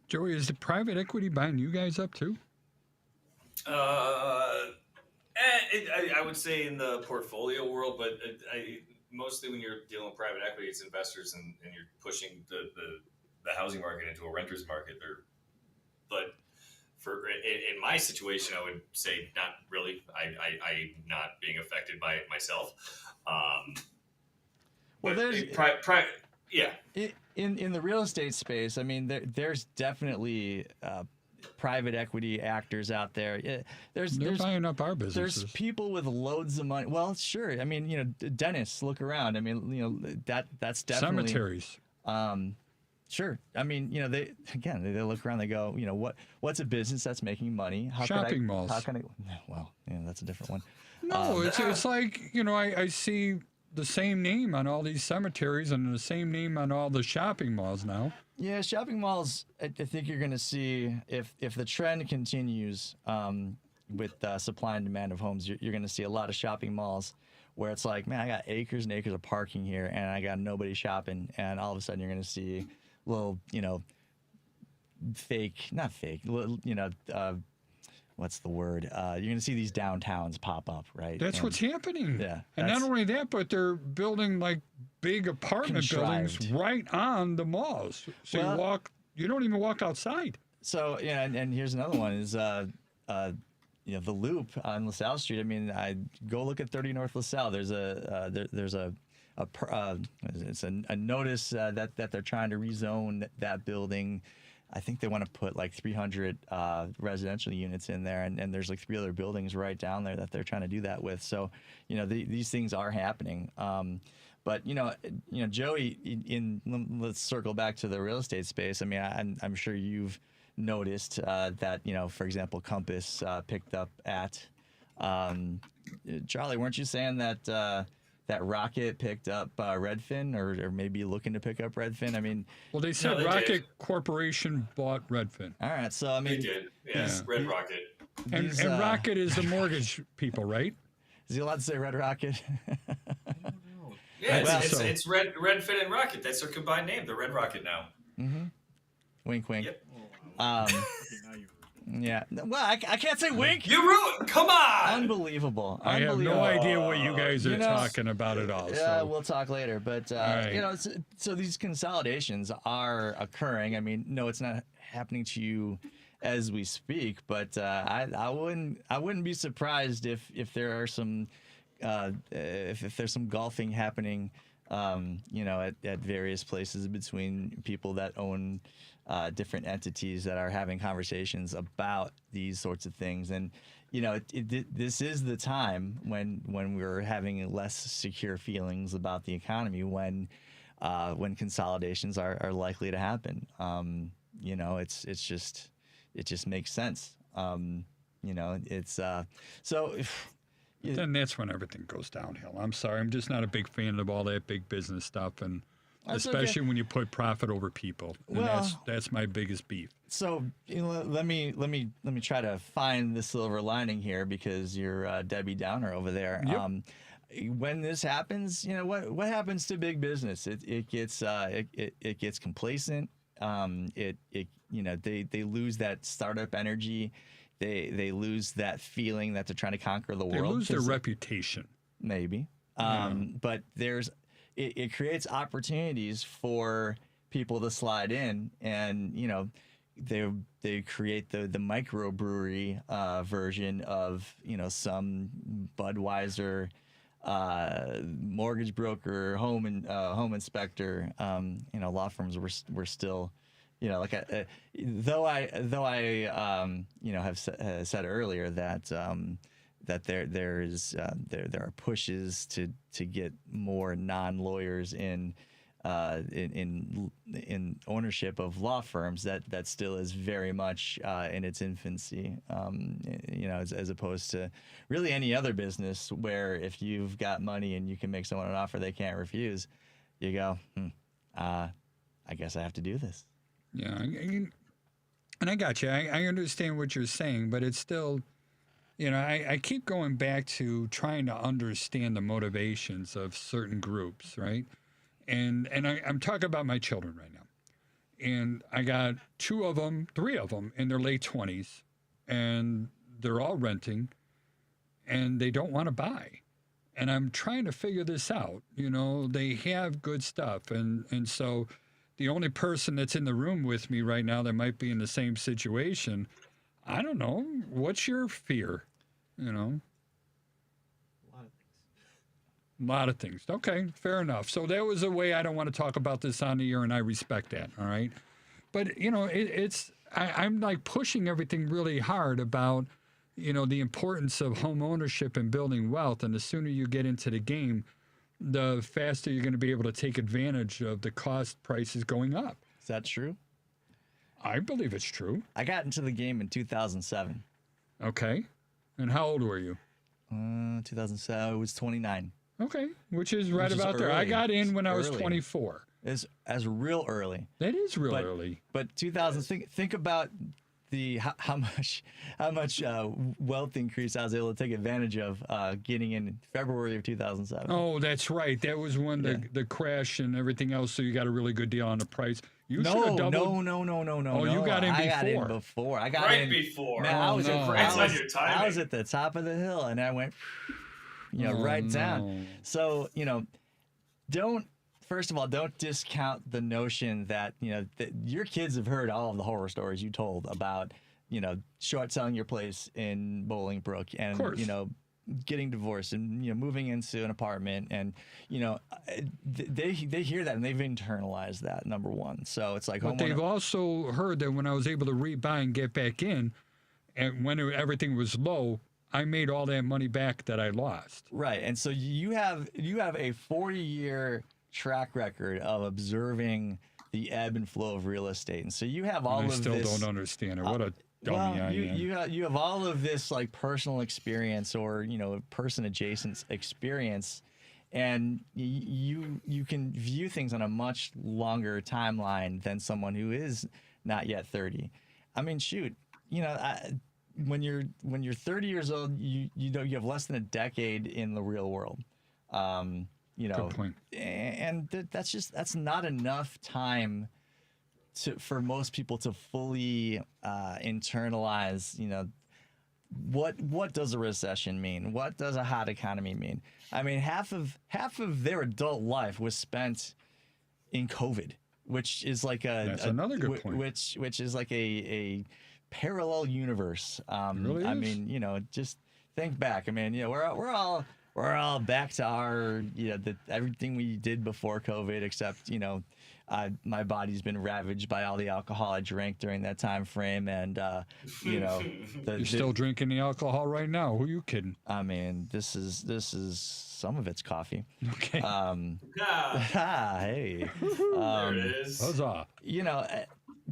A: Joey, is the private equity buying you guys up too?
C: I would say in the portfolio world, but mostly when you're dealing with private equity, it's investors and you're pushing the housing market into a renter's market. But in my situation, I would say not really. I'm not being affected by it myself.
B: Well, there's
C: yeah.
B: In the real estate space, I mean, there's definitely private equity actors out there.
A: They're buying up our businesses.
B: There's people with loads of money. Well, sure. I mean, dentists, look around. I mean, that's definitely
A: cemeteries.
B: Sure. I mean, they look around. They go, what's a business that's making money?
A: Shopping malls.
B: How can I? Well, that's a different one.
A: No, it's like I see the same name on all these cemeteries and the same name on all the shopping malls now.
B: Yeah, shopping malls, I think you're going to see, if the trend continues with supply and demand of homes, you're going to see a lot of shopping malls where it's like, man, I got acres and acres of parking here and I got nobody shopping. And all of a sudden you're going to see little, not fake, what's the word? You're going to see these downtowns pop up, right?
A: That's what's happening.
B: Yeah.
A: And not only that, but they're building like big apartment buildings right on the malls. So you don't even walk outside.
B: So, and here's another one is, the Loop on LaSalle Street. I mean, I go look at 30 North LaSalle. There's a notice that they're trying to rezone that building. I think they want to put like 300 residential units in there, and there's like 3 other buildings right down there that they're trying to do that with. So, these things are happening. But Joey, let's circle back to the real estate space. I mean, I'm sure you've noticed that for example, Compass picked up at Charlie. Weren't you saying that Rocket picked up Redfin, or maybe looking to pick up Redfin? I mean,
A: well, they said Rocket Corporation bought Redfin.
B: All right, so I mean,
C: they did. Yes, Red Rocket.
A: And Rocket is the mortgage people, right?
B: Is he allowed to say Red Rocket?
C: Yeah,
A: I
C: it's,
A: think
C: it's Red Fit and Rocket. That's their combined name. They're Red Rocket now.
B: Mm-hmm. Wink, wink.
C: Yep.
B: Yeah. Well, I can't say wink.
C: You ruined. Come on.
B: Unbelievable.
A: I have no idea what you guys are
B: You know,
A: talking about at all.
B: Yeah,
A: So.
B: we'll talk later. But
A: right.
B: you know, so these consolidations are occurring. I mean, no, it's not happening to you as we speak, but I wouldn't be surprised if there are some if there's some golfing happening, you know, at various places between people that own different entities that are having conversations about these sorts of things. And you know, this is the time when we're having less secure feelings about the economy, when consolidations are likely to happen. You know, it just makes sense. You know, it's so.
A: Then that's when everything goes downhill. I'm sorry, I'm just not a big fan of all that big business stuff, and
B: That's
A: especially
B: okay.
A: when you put profit over people. And
B: Well-
A: that's my biggest beef.
B: So you know, let me try to find the silver lining here, because you're Debbie Downer over there.
A: Yep.
B: When this happens, you know what happens to big business? It gets complacent. It you know, they lose that startup energy. They lose that feeling that they're trying to conquer the
A: They
B: world.
A: lose their
B: 'Cause
A: reputation.
B: maybe. But it creates opportunities for people to slide in, and you know, they create the microbrewery version of, you know, some Budweiser mortgage broker, home inspector. You know, law firms were still, you know, like though I you know, have said earlier that that there are pushes to get more non-lawyers in ownership of law firms, that still is very much in its infancy. You know, as opposed to really any other business, where if you've got money and you can make someone an offer they can't refuse, you go, I guess I have to do this.
A: Yeah, and I got you. I understand what you're saying, but it's still, you know, I keep going back to trying to understand the motivations of certain groups, right? And I'm talking about my children right now. And I got three of them in their late 20s, and they're all renting, and they don't want to buy. And I'm trying to figure this out. You know, they have good stuff, and so the only person that's in the room with me right now that might be in the same situation, I don't know. What's your fear? You know? A lot of things. Okay, fair enough. So that was a way I don't want to talk about this on the air, and I respect that, all right? But, you know, I'm like pushing everything really hard about, you know, the importance of home ownership and building wealth. And the sooner you get into the game, the faster you're going to be able to take advantage of the cost prices going up.
B: Is that true?
A: I believe it's true.
B: I got into the game in 2007.
A: Okay. And how old were you?
B: 2007, I was 29.
A: Okay, which is right
B: Which is
A: about there. I
B: early.
A: got in when I was
B: Early.
A: 24.
B: It's as real early.
A: That is real
B: But-
A: early.
B: But 2000, think about how much wealth increase I was able to take advantage of getting in February of 2007.
A: Oh, that's right. That was when the crash and everything else, so you got a really good deal on the price. You should have doubled.
B: No.
A: Oh, you got in
B: I got in
A: before.
B: before. I got
C: Right
B: in
C: before.
B: Man, I was
A: no.
B: at,
C: Congrats
B: I
C: on
B: was-
C: your timing.
B: I was at the top of the hill, and I went, you know, right down.
A: no.
B: So, you know, first of all, don't discount the notion that, you know, that your kids have heard all of the horror stories you told about, you know, short selling your place in Bolingbrook, and,
A: course.
B: you know, getting divorced, and, you know, moving into an apartment, and, you know, they hear that and they've internalized that, number one. So it's like,
A: But they've also heard that when I was able to rebuy and get back in, and when everything was low, I made all that money back that I lost.
B: right. And so you have a 40-year track record of observing the ebb and flow of real estate, and so you have all
A: I
B: of
A: still
B: this.
A: don't understand it. What a dummy
B: Well,
A: I
B: you
A: am.
B: you have all of this like personal experience, or, you know, person adjacent experience, and you can view things on a much longer timeline than someone who is not yet 30. I mean, shoot, you know, when you're 30 years old, you know, you have less than a decade in the real world. You you know,
A: Good point.
B: and that's not enough time for most people to fully internalize, you know, what does a recession mean? What does a hot economy mean? I mean, half of their adult life was spent in COVID, which is like
A: another good point.
B: Which is like a parallel universe.
A: really
B: I
A: is.
B: mean, you know, just think back. I mean, you know, we're all back to our, you know, everything we did before COVID, except, you know, my body's been ravaged by all the alcohol I drank during that time frame, and you know,
A: You're still drinking the alcohol right now. Who are you kidding?
B: I mean, this is some of it's coffee.
A: Okay.
B: Hey,
C: There it is.
A: Huzzah.
B: you know,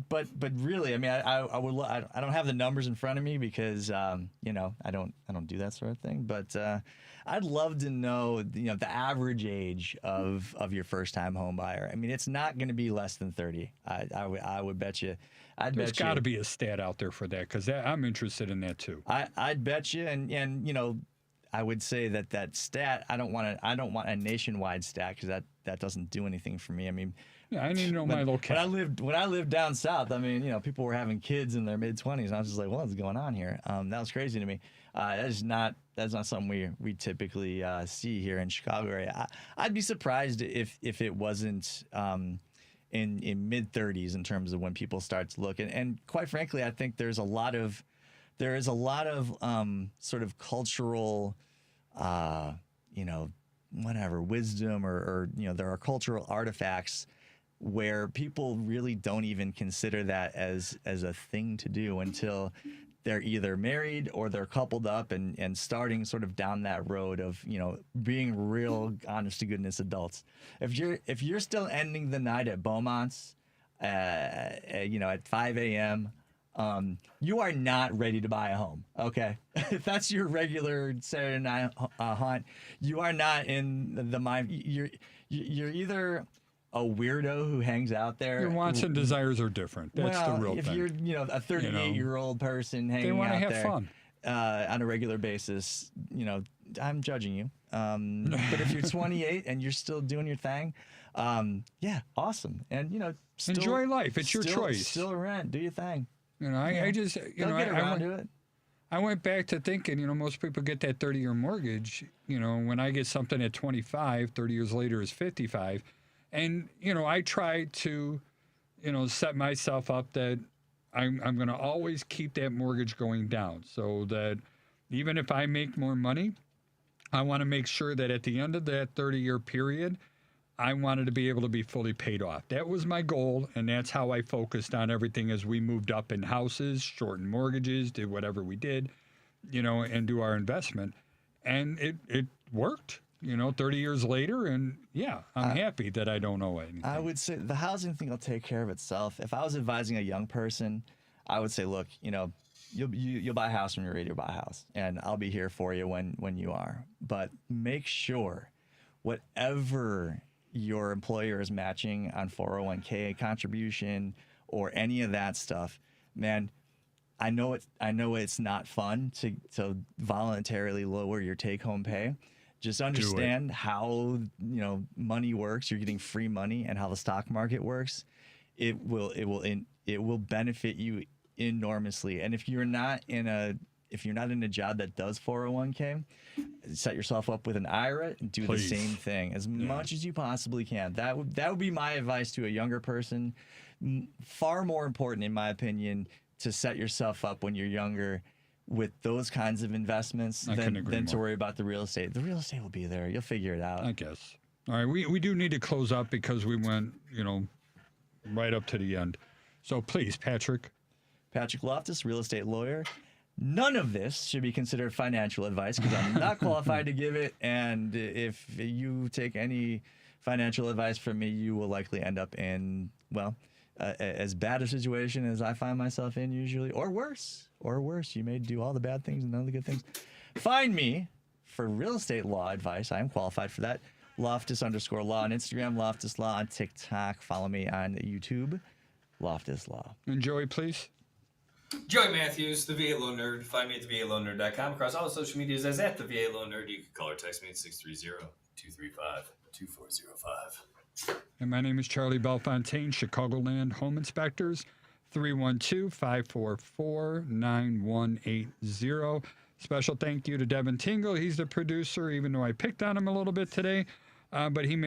B: but really, I mean, I would I don't have the numbers in front of me because you know, I don't do that sort of thing, but I'd love to know, you know, the average age of your first time home buyer. I mean, it's not going to be less than 30. I would bet you.
A: There's got to be a stat out there for that, because I'm interested in that too.
B: I'd bet you, and you know, I would say that stat. I don't want a nationwide stat, because that doesn't do anything for me. I mean,
A: Yeah, I need to know my locale.
B: when I lived down south, I mean, you know, people were having kids in their mid-20s, and I was just like, what's going on here? That was crazy to me. That's not something we typically see here in Chicago area. I'd be surprised if it wasn't in mid-30s in terms of when people start to look. And quite frankly, I think there is a lot of sort of cultural, you know, whatever, wisdom or you know, there are cultural artifacts where people really don't even consider that as a thing to do until they're either married or they're coupled up and starting sort of down that road of, you know, being real honest to goodness adults. If you're still ending the night at Beaumont's, you know, at 5 a.m., you are not ready to buy a home. Okay. If that's your regular Saturday night hunt, you are not in the mind. You're either a weirdo who hangs out there.
A: Your wants and desires are different. That's the real
B: if
A: thing.
B: you're, you know, a 38-year-old person hanging
A: They want to
B: out
A: have
B: there
A: fun.
B: on a regular basis, you know, I'm judging you. But if you're 28 and you're still doing your thing, yeah, awesome. And, you know, still,
A: Enjoy life. It's your choice.
B: Still rent. Do your thing.
A: You know, I just, you
B: They'll
A: know,
B: get around to it.
A: I went back to thinking, you know, most people get that 30-year mortgage. You know, when I get something at 25, 30 years later is 55. And, you know, I try to, you know, set myself up that I'm going to always keep that mortgage going down, so that even if I make more money, I want to make sure that at the end of that 30-year period, I wanted to be able to be fully paid off. That was my goal, and that's how I focused on everything as we moved up in houses, shortened mortgages, did whatever we did, you know, and do our investment. And it worked, you know, 30 years later, and yeah, I'm happy that I don't owe anything.
B: I would say the housing thing will take care of itself. If I was advising a young person, I would say, look, you know, you'll buy a house when you're ready to buy a house, and I'll be here for you when you are. But make sure whatever your employer is matching on 401k contribution or any of that stuff, man, I know it's not fun to voluntarily lower your take-home pay. Just understand how, you know, money works. You're getting free money, and how the stock market works. It will benefit you enormously. And if you're not in a job that does 401k, set yourself up with an IRA and do the same thing as much as you possibly can. That would be my advice to a younger person. Far more important, in my opinion, to set yourself up when you're younger with those kinds of investments than to worry about the real estate. The real estate will be there. You'll figure it out.
A: I guess. All right, we do need to close up because we went, you know, right up to the end. So please, Patrick.
B: Patrick Loftus, real estate lawyer. None of this should be considered financial advice because I'm not qualified to give it. And if you take any financial advice from me, you will likely end up in, well, as bad a situation as I find myself in usually, or worse. You may do all the bad things and none of the good things. Find me for real estate law advice. I am qualified for that. Loftus_law on Instagram, Loftus Law on TikTok. Follow me on YouTube, Loftus Law.
A: And Joey, please.
C: Joey Mathews, the VA Loan Nerd. Find me at theVALoanNerd.com. Across all social medias as at the VA Loan Nerd. You can call or text me at 630-235-1037. 2405.
A: And my name is Charlie Bellefontaine, Chicagoland Home Inspectors, 312-544-9180. Special thank you to Devin Tingle. He's the producer, even though I picked on him a little bit today. But he